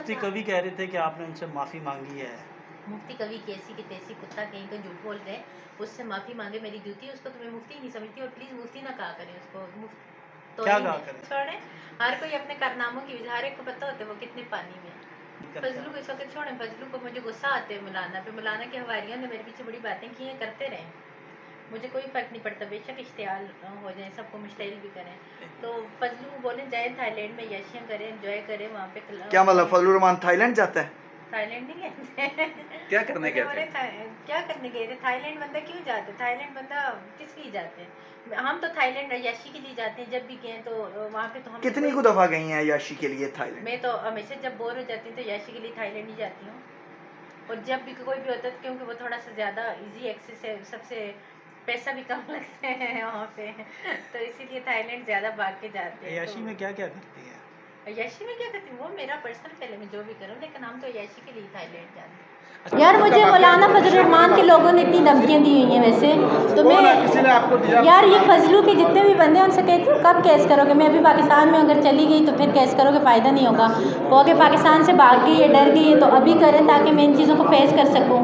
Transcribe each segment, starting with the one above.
मुफ्ती कवि कह रहे थे कि आपने उनसे माफ़ी मांगी है। मुफ्ती कवि कैसी की तैसी कुत्ता कहीं का झूठ बोल रहे, उससे माफ़ी मांगे मेरी ड्यूटी, उसको तो मैं मुफ्ती नहीं समझती। और प्लीज़ मुफ्ती ना कहा करें उसको, तो क्या कहा करें? छोड़े। हर कोई अपने कारनामों की हर एक को पता होता है वो कितने पानी में। फजलू को इस वक्त छोड़े, फजलू को मुझे गुस्सा आते है मौलाना पे। मौलाना की हवारियों ने मेरे पीछे बड़ी बातें की हैं, करते रहें, मुझे कोई फ़र्क नहीं पड़ता, बेशक इश्तियाल हो जाए, सबको मुश्तइल भी करें। तो फजलू को बोलें जाए थाईलैंड में यशियाँ करें, एंजॉय करें वहाँ पे। क्या मतलब फजलुर रहमान थाईलैंड जाता है? थाईलैंड नहीं गए क्या करने गए थे? क्या करने गए थे? थाईलैंड बंदा क्यों जाते? थाईलैंड बंदा किस लिए जाते हैं? हम तो थाईलैंड याशी के लिए जाते हैं, जब भी गए तो वहाँ पे तो हम कितनी को दफा गई हैं याशी के लिए थाईलैंड? मैं तो हमेशा जब बोर हो जाती हूँ तो याशी के लिए थाईलैंड ही जाती हूँ। और जब भी कोई भी होता है, क्योंकि वो थोड़ा सा ज़्यादा इजी एक्सेस है, सबसे पैसा भी कम लगते हैं वहाँ पे, तो इसीलिए थाईलैंड ज़्यादा भाग के जाते हैं। याशी में क्या क्या करती है? याशी में क्या करती हूँ वो मेरा पर्सनल, पहले मैं जो भी करूँ, लेकिन हम तो याशी के लिए थाईलैंड जाते हैं। यार मुझे मौलाना फजलुर रहमान के लोगों ने इतनी धमकियाँ दी हुई हैं, वैसे तो मैं यार ये फजलू के जितने भी बंदे हैं उनसे कहती हूँ कब केस करोगे? मैं अभी पाकिस्तान में अगर चली गई तो फिर केस करोगे, फ़ायदा नहीं होगा। वो अगर पाकिस्तान से भाग गई है, डर गई है, तो अभी करें ताकि मैं इन चीज़ों को फेस कर सकूँ।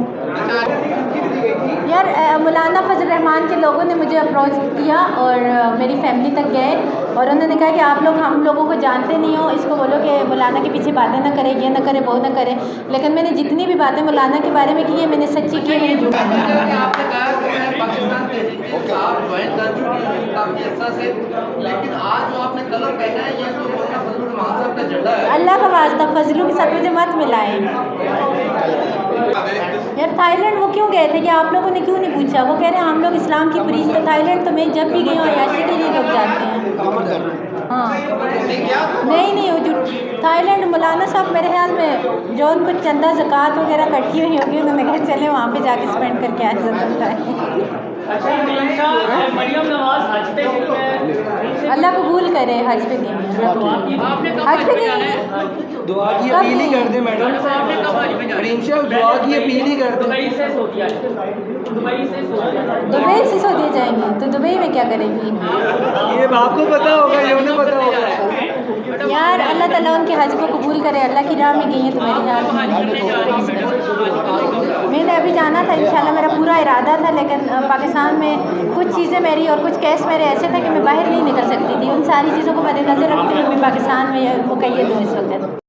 यार मौलाना फजल रहमान के लोगों ने मुझे अप्रोच किया और मेरी फैमिली तक गए और उन्होंने कहा कि आप लोग हम लोगों को जानते नहीं हो, इसको बोलो कि मौलाना के पीछे बातें ना करें, ये ना करें, वो ना करें। लेकिन मैंने जितनी भी बातें मौलाना के बारे में की है, मैंने सच्ची की है, मैंने झूठ अल्लाह का वास्ता फजलू के साथ मुझे मत मिलाएं। यार थाईलैंड वो क्यों गए थे कि आप लोगों ने क्यों नहीं पूछा? वो कह रहे हैं हम लोग इस्लाम की प्रीच पे थाईलैंड, तो मैं जब भी गई हूँ अयाशी के लिए लोग जाते हैं। हाँ नहीं वो जो थाईलैंड मौलाना साहब मेरे ख्याल में जो उनको चंदा ज़कात वगैरह इकट्ठी हुई होगी, उन्होंने कहा चले वहाँ पे जाके स्पेंड करके आए ज़रूर है। अल्लाह कबूल करे, हज पे गई हैं, हज पे गई हैं। दुआ की अपील ही कर दे मैडम, दुआ की अपील ही कर दे। दुबई से सऊदी जाएंगी तो दुबई में क्या करेंगी? ये आपको पता होगा, ये उन्हें पता होगा। यार अल्लाह ताला उनके हज को कबूल करे, अल्लाह की राह में गई हैं तो मेरे ख्याल मैंने अभी जाना था, इंशाल्लाह मेरा पूरा इरादा था, लेकिन पाकिस्तान में कुछ चीज़ें मेरी और कुछ केस मेरे ऐसे थे कि मैं बाहर नहीं निकल सकती थी। उन सारी चीज़ों को मद्देनज़र रखते हुए मैं पाकिस्तान में मुक़य्यद हूँ इस वक्त।